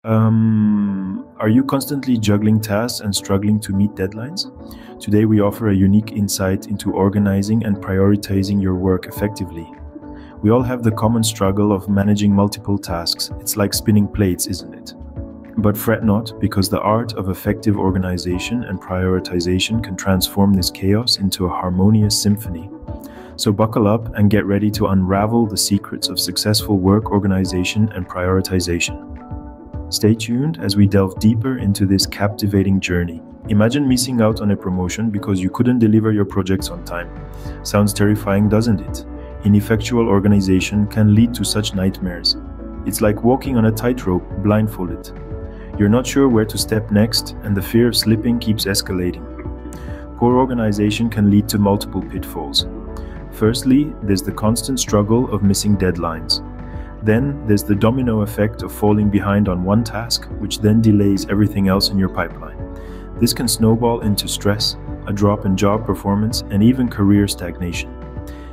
Are you constantly juggling tasks and struggling to meet deadlines? Today we offer a unique insight into organizing and prioritizing your work effectively. We all have the common struggle of managing multiple tasks. It's like spinning plates, isn't it? But fret not, because the art of effective organization and prioritization can transform this chaos into a harmonious symphony. So buckle up and get ready to unravel the secrets of successful work organization and prioritization. Stay tuned as we delve deeper into this captivating journey. Imagine missing out on a promotion because you couldn't deliver your projects on time. Sounds terrifying, doesn't it? Ineffectual organization can lead to such nightmares. It's like walking on a tightrope, blindfolded. You're not sure where to step next, and the fear of slipping keeps escalating. Poor organization can lead to multiple pitfalls. Firstly, there's the constant struggle of missing deadlines. Then there's the domino effect of falling behind on one task, which then delays everything else in your pipeline. This can snowball into stress, a drop in job performance, and even career stagnation.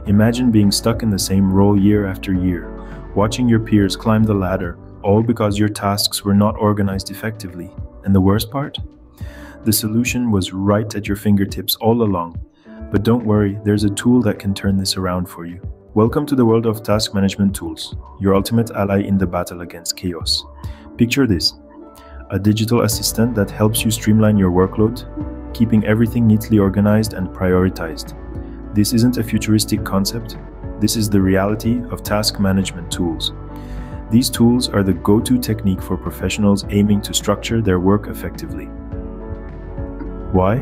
Imagine being stuck in the same role year after year, watching your peers climb the ladder, all because your tasks were not organized effectively. And the worst part? The solution was right at your fingertips all along. But don't worry, there's a tool that can turn this around for you. Welcome to the world of task management tools, your ultimate ally in the battle against chaos. Picture this: a digital assistant that helps you streamline your workload, keeping everything neatly organized and prioritized. This isn't a futuristic concept. This is the reality of task management tools. These tools are the go-to technique for professionals aiming to structure their work effectively. Why?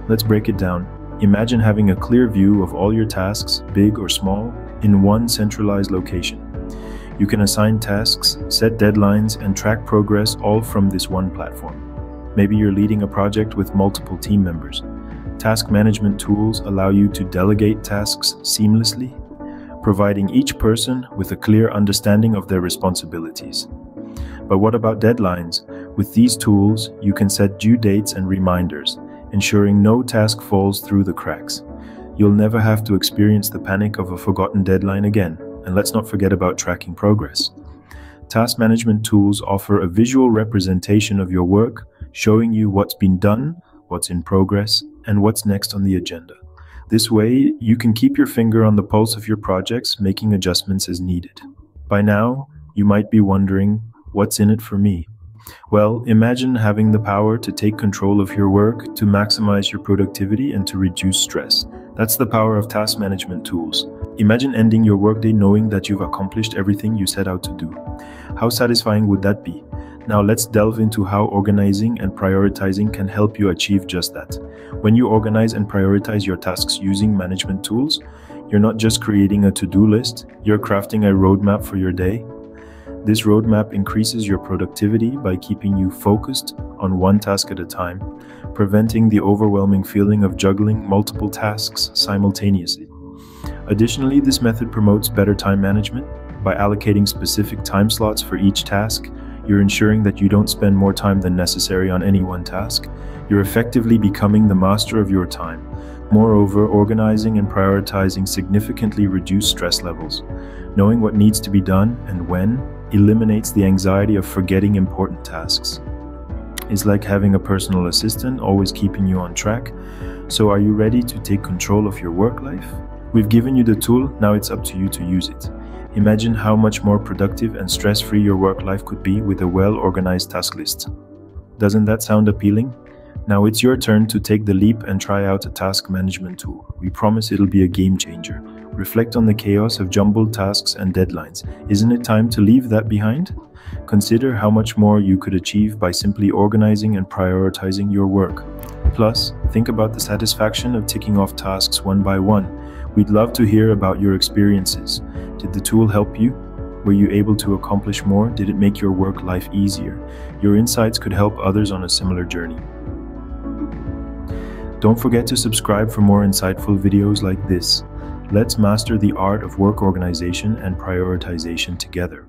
Let's break it down. Imagine having a clear view of all your tasks, big or small, in one centralized location. You can assign tasks, set deadlines, and track progress all from this one platform. Maybe you're leading a project with multiple team members. Task management tools allow you to delegate tasks seamlessly, providing each person with a clear understanding of their responsibilities. But what about deadlines? With these tools, you can set due dates and reminders, ensuring no task falls through the cracks. You'll never have to experience the panic of a forgotten deadline again. And let's not forget about tracking progress. Task management tools offer a visual representation of your work, showing you what's been done, what's in progress, and what's next on the agenda. This way, you can keep your finger on the pulse of your projects, making adjustments as needed. By now, you might be wondering, what's in it for me? Well, imagine having the power to take control of your work, to maximize your productivity, and to reduce stress. That's the power of task management tools. Imagine ending your workday knowing that you've accomplished everything you set out to do. How satisfying would that be? Now let's delve into how organizing and prioritizing can help you achieve just that. When you organize and prioritize your tasks using management tools, you're not just creating a to-do list, you're crafting a roadmap for your day. This roadmap increases your productivity by keeping you focused on one task at a time, preventing the overwhelming feeling of juggling multiple tasks simultaneously. Additionally, this method promotes better time management. By allocating specific time slots for each task, you're ensuring that you don't spend more time than necessary on any one task. You're effectively becoming the master of your time. Moreover, organizing and prioritizing significantly reduce stress levels. Knowing what needs to be done and when eliminates the anxiety of forgetting important tasks. It's like having a personal assistant always keeping you on track. So are you ready to take control of your work life? We've given you the tool, now it's up to you to use it. Imagine how much more productive and stress-free your work life could be with a well-organized task list. Doesn't that sound appealing? Now it's your turn to take the leap and try out a task management tool. We promise it'll be a game changer. Reflect on the chaos of jumbled tasks and deadlines. Isn't it time to leave that behind? Consider how much more you could achieve by simply organizing and prioritizing your work. Plus, think about the satisfaction of ticking off tasks one by one. We'd love to hear about your experiences. Did the tool help you? Were you able to accomplish more? Did it make your work life easier? Your insights could help others on a similar journey. Don't forget to subscribe for more insightful videos like this. Let's master the art of work organization and prioritization together.